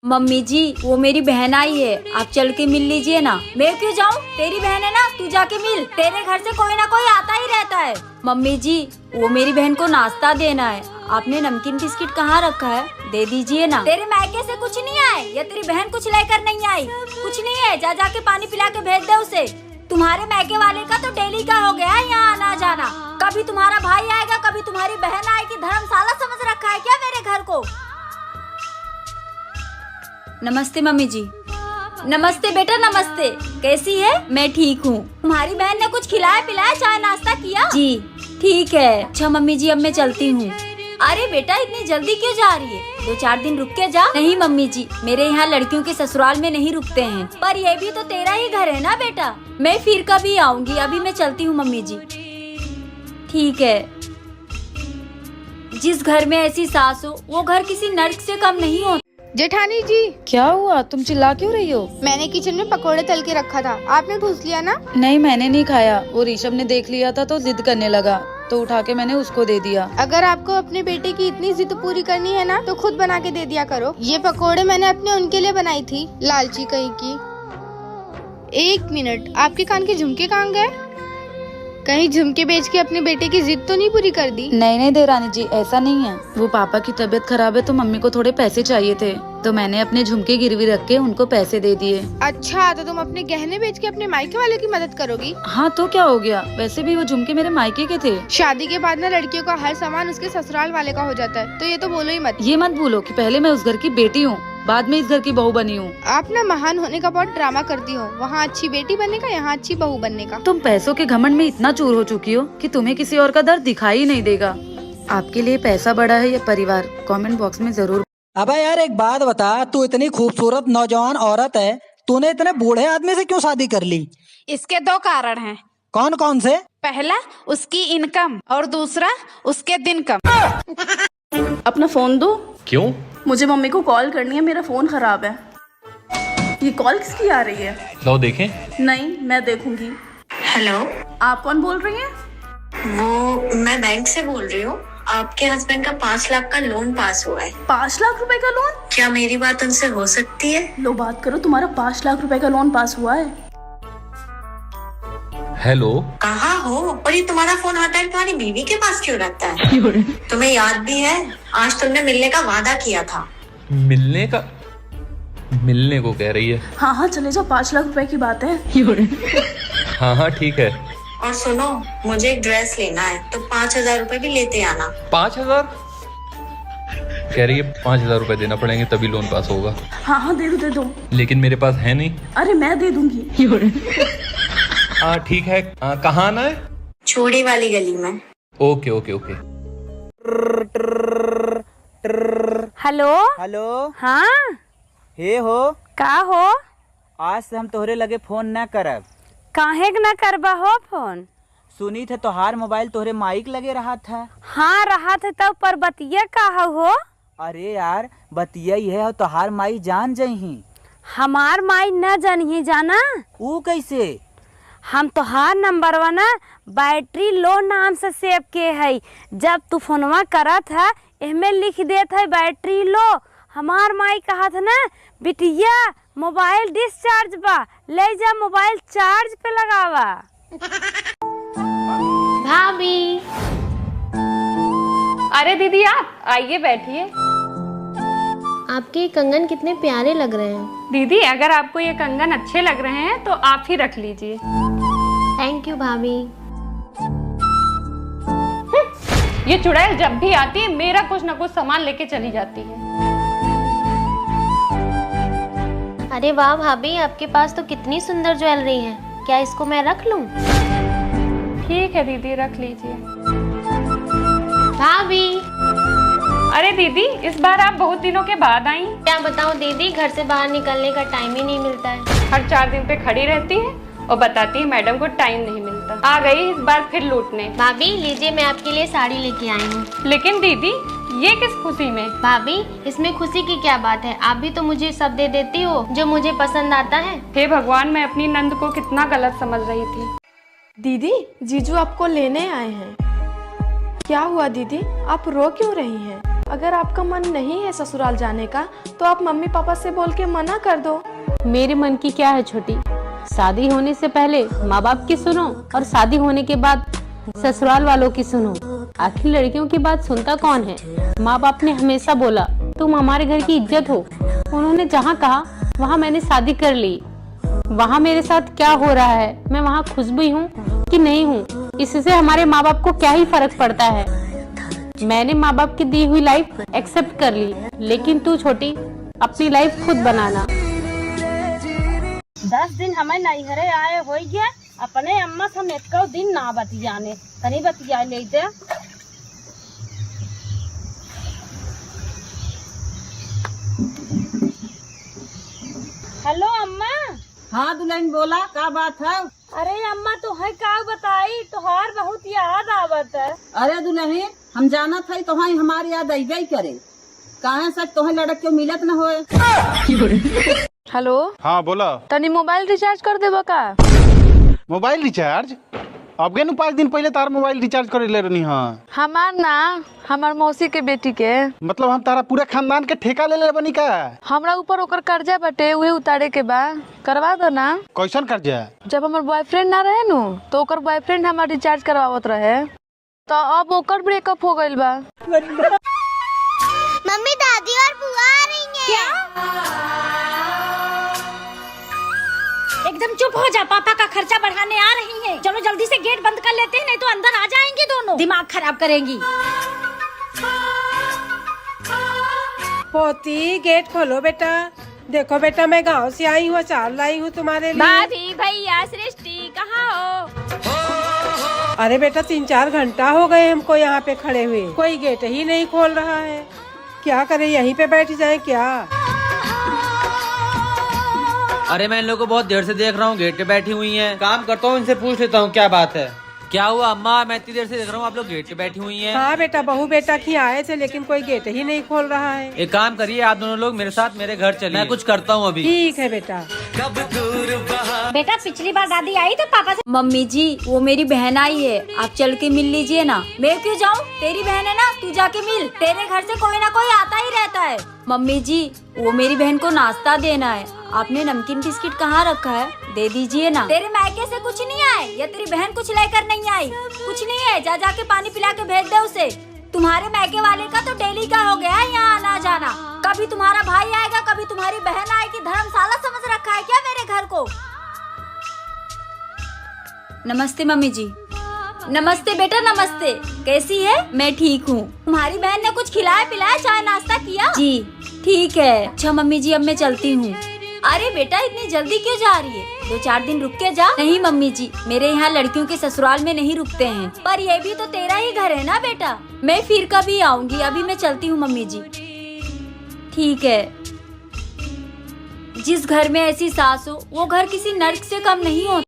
Mummy जी वो मेरी बहन आई है, आप चल के मिल लीजिए ना। मैं क्यों जाऊँ, तेरी बहन है ना, तू जाके मिल। तेरे घर से कोई ना कोई आता ही रहता है। मम्मी जी वो मेरी बहन को नाश्ता देना है, आपने नमकीन बिस्किट कहाँ रखा है, दे दीजिए ना। तेरे मायके से कुछ नहीं आए या तेरी बहन कुछ लेकर नहीं आई? कुछ नहीं है, जा जाके पानी पिला के भेज दे उसे। तुम्हारे मायके वाले का तो डेली का हो गया है यहाँ आना जाना। कभी तुम्हारा भाई आएगा, कभी तुम्हारी बहन आएगी। धर्मशाला समझ रखा है क्या मेरे घर को? नमस्ते मम्मी जी। नमस्ते बेटा नमस्ते, कैसी है? मैं ठीक हूँ। तुम्हारी बहन ने कुछ खिलाया पिलाया, चाय नाश्ता किया? जी ठीक है। अच्छा मम्मी जी अब मैं चलती हूँ। अरे बेटा इतनी जल्दी क्यों जा रही है, 2-4 दिन रुक के जा। नहीं मम्मी जी मेरे यहाँ लड़कियों के ससुराल में नहीं रुकते हैं। पर ये भी तो तेरा ही घर है ना बेटा, मैं फिर कभी आऊँगी। अभी मैं चलती हूँ मम्मी जी। ठीक है। जिस घर में ऐसी सास हो वो घर किसी नर्क से कम नहीं होता। जेठानी जी क्या हुआ, तुम चिल्ला क्यों रही हो? मैंने किचन में पकोड़े तल के रखा था, आपने ठूस लिया ना? नहीं मैंने नहीं खाया, वो ऋषभ ने देख लिया था तो जिद करने लगा तो उठा के मैंने उसको दे दिया। अगर आपको अपने बेटे की इतनी जिद पूरी करनी है ना तो खुद बना के दे दिया करो। ये पकोड़े मैंने अपने उनके लिए बनाई थी, लालची कहीं की। 1 मिनट, आपके कान के झुमके कहाँ गए? कहीं झुमके बेच के अपने बेटे की जिद तो नहीं पूरी कर दी? नहीं देवरानी जी ऐसा नहीं है, वो पापा की तबीयत खराब है तो मम्मी को थोड़े पैसे चाहिए थे तो मैंने अपने झुमके गिरवी रख के उनको पैसे दे दिए। अच्छा तो तुम अपने गहने बेच के अपने मायके वाले की मदद करोगी? हाँ तो क्या हो गया, वैसे भी वो झुमके मेरे मायके के थे। शादी के बाद ना लड़कियों का हर सामान उसके ससुराल वाले का हो जाता है, तो ये तो बोलो ही मत। ये मत भूलो कि पहले मैं उस घर की बेटी हूँ, बाद में इस घर की बहू बनी हूँ। आप ना महान होने का बहुत ड्रामा करती हो, वहाँ अच्छी बेटी बनने का, यहाँ अच्छी बहू बनने का। तुम पैसों के घमंड में इतना चूर हो चुकी हो कि तुम्हें किसी और का दर्द दिखाई ही नहीं देगा। आपके लिए पैसा बड़ा है या परिवार, कमेंट बॉक्स में जरूर। अबे यार एक बात बता, तू इतनी खूबसूरत नौजवान औरत है, तूने इतने बूढ़े आदमी से क्यों शादी कर ली? इसके 2 कारण हैं। कौन कौन से? पहला उसकी इनकम और दूसरा उसके दिन कम। अपना फोन दो। क्यों? मुझे मम्मी को कॉल करनी है, मेरा फोन खराब है। ये कॉल किसकी आ रही है? लो देखें। नहीं मैं देखूंगी। हेलो, आप कौन बोल रही हैं? वो मैं बैंक से बोल रही हूँ। आपके हस्बैंड का 5 लाख का लोन पास हुआ है। 5 लाख रुपए का लोन? क्या मेरी बात उनसे हो सकती है? लो बात करो, तुम्हारा 5 लाख रुपए का लोन पास हुआ है। हेलो, कहाँ हो? और ये तुम्हारा फोन हर टाइम तुम्हारी बीवी के पास क्यों रहता है? तुम्हें याद भी है आज तुमने मिलने का वादा किया था? मिलने का? मिलने को कह रही है? हाँ हाँ चले जाओ, 5 लाख रुपए की बात है। हाँ ठीक है। और सुनो, मुझे एक ड्रेस लेना है तो 5,000 रुपए भी लेते आना। 5,000 कह रही है? 5,000 रुपए देना पड़ेंगे तभी लोन पास होगा। हाँ दे दो। लेकिन मेरे पास है नहीं। अरे मैं दे दूंगी। ठीक है, कहाँ आना है? छोड़ी वाली गली में। ओके। हेलो हेलो, हाँ हे हो, का हो? आज से हम तोहरे लगे फोन न करब। काहे न करबा हो फोन? सुनी थे तोहार मोबाइल तोहरे माइक लगे रहा था। हाँ रहा था तब, पर बतिया कहा हो? अरे यार बतिया ही है, तोहार माई जान जही। हमार माई न जनही जाना। ऊ कैसे? हम तोहार नंबरवा ना बैटरी लो नाम से सेव के है। जब तू फोनवा करत है इसमें लिख देत है बैटरी लो। हमार माई कहा था ना, बिटिया मोबाइल डिस्चार्ज बा, ले जा मोबाइल चार्ज पे लगावा। भाभी। अरे दीदी आप आइए बैठिए। आपके कंगन कितने प्यारे लग रहे हैं। दीदी अगर आपको ये कंगन अच्छे लग रहे हैं तो आप ही रख लीजिए। थैंक यू भाभी। ये चुड़ैल जब भी आती है मेरा कुछ न कुछ सामान लेके चली जाती है। अरे वाह भाभी, आपके पास तो कितनी सुंदर ज्वेलरी है, क्या इसको मैं रख लूं? ठीक है दीदी रख लीजिए। भाभी। अरे दीदी इस बार आप बहुत दिनों के बाद आई। क्या बताऊं दीदी, घर से बाहर निकलने का टाइम ही नहीं मिलता है। हर 4 दिन पे खड़ी रहती है और बताती है मैडम को टाइम नहीं मिलता। आ गई इस बार फिर लूटने। भाभी लीजिए, मैं आपके लिए साड़ी लेके आई हूँ। लेकिन दीदी ये किस खुशी में? भाभी इसमें खुशी की क्या बात है, आप भी तो मुझे सब दे देती हो जो मुझे पसंद आता है। हे भगवान, मैं अपनी नंद को कितना गलत समझ रही थी। दीदी जीजू आपको लेने आए हैं। क्या हुआ दीदी, आप रो क्यों रही हैं? अगर आपका मन नहीं है ससुराल जाने का तो आप मम्मी पापा से बोल के मना कर दो। मेरे मन की क्या है छोटी, शादी होने से पहले माँ बाप की सुनो और शादी होने के बाद ससुराल वालों की सुनो। आखिर लड़कियों की बात सुनता कौन है। माँ बाप ने हमेशा बोला तुम हमारे घर की इज्जत हो। उन्होंने जहाँ कहा वहाँ मैंने शादी कर ली। वहाँ मेरे साथ क्या हो रहा है, मैं वहाँ खुश भी हूँ कि नहीं हूँ, इससे हमारे माँ बाप को क्या ही फर्क पड़ता है। मैंने माँ बाप की दी हुई लाइफ एक्सेप्ट कर ली, लेकिन तू छोटी अपनी लाइफ खुद बनाना। 10 दिन हमें नैहरे आए हो गया, अपने अम्मा से हम एक दिन ना बतियाने तनी बतिया ले दे। हेलो अम्मा। हाँ दुल्हन बोला, क्या बात है? अरे अम्मा तो है क्या बताई, तोहार बहुत याद आवत है। अरे दुल्हन हम जाना था तो हमारी याद अबे करे, कहाँ सच तोहे लड़क के मिलत न होए। हेलो। हाँ बोला। तनी मोबाइल रिचार्ज कर देबो का? Mobile recharge? अब गए 5 दिन पहले तार मोबाइल रिचार्ज करे ले रही। हाँ हमार ना, हमार मौसी के बेटी के। मतलब हम तारा पूरा खानदान के ठेका ले ले बनी का? हमरा ऊपर ओकर कर्जा बटे, उहे उतारे के बा, करवा दो ना। कैसन कर्जा? जब हमार बॉयफ्रेंड ना रहे नु तो ओकर बॉयफ्रेंड हमार रिचार्ज करवावत रहे, तो अब ओकर ब्रेकअप हो गइल बा। मम्मी दादी और बुआ आ रही हैं। एकदम चुप हो जा, पापा का खर्चा बढ़ाने आ रही है। चलो जल्दी से गेट बंद कर लेते हैं, नहीं तो अंदर आ जाएंगे दोनों, दिमाग खराब करेंगी। पोती गेट खोलो बेटा। देखो बेटा मैं गांव से आई हूँ, अचार लाई हूँ तुम्हारे लिए। भाभी भैया सृष्टि कहाँ हो? अरे बेटा 3-4 घंटा हो गए हमको यहाँ पे खड़े हुए, कोई गेट ही नहीं खोल रहा है। क्या करें, यहीं पे बैठ जाए क्या? अरे मैं इन लोगों को बहुत देर से देख रहा हूँ, गेट पे बैठी हुई हैं। काम करता हूँ, इनसे पूछ लेता हूँ क्या बात है। क्या हुआ अम्मा, मैं इतनी देर से देख रहा हूँ आप लोग गेट पे बैठी हुई हैं। हाँ बेटा, बहू बेटा की आए थे लेकिन कोई गेट ही नहीं खोल रहा है। एक काम करिए, आप दोनों लोग मेरे साथ मेरे घर चलिए, मैं कुछ करता हूँ अभी। ठीक है बेटा। बेटा पिछली बार दादी आई तो पापा से। मम्मी जी वो मेरी बहन आई है, आप चल के मिल लीजिए ना। मैं क्यों जाऊँ, तेरी बहन है ना, तू जाके मिल। तेरे घर से कोई ना कोई आता ही रहता है। मम्मी जी वो मेरी बहन को नाश्ता देना है, आपने नमकीन बिस्किट कहाँ रखा है, दे दीजिए ना। तेरे मायके से कुछ नहीं आए या तेरी बहन कुछ लेकर नहीं आई? कुछ नहीं है, जा जाके पानी पिला के भेज दे उसे। तुम्हारे मायके वाले का तो डेली का हो गया है यहाँ आना जाना। कभी तुम्हारा भाई आएगा, कभी तुम्हारी बहन आएगी। धर्मशाला समझ रखा है क्या मेरे घर को? नमस्ते मम्मी जी। नमस्ते बेटा नमस्ते, कैसी है? मैं ठीक हूँ। तुम्हारी बहन ने कुछ खिलाया पिलाया, चाय नाश्ता किया? जी ठीक है। अच्छा मम्मी जी अब मैं चलती हूँ। अरे बेटा इतनी जल्दी क्यों जा रही है, 2-4 दिन रुक के जा। नहीं मम्मी जी, मेरे यहाँ लड़कियों के ससुराल में नहीं रुकते हैं। पर ये भी तो तेरा ही घर है ना बेटा, मैं फिर कभी आऊंगी। अभी मैं चलती हूँ मम्मी जी। ठीक है। जिस घर में ऐसी सास हो वो घर किसी नर्क से कम नहीं होता।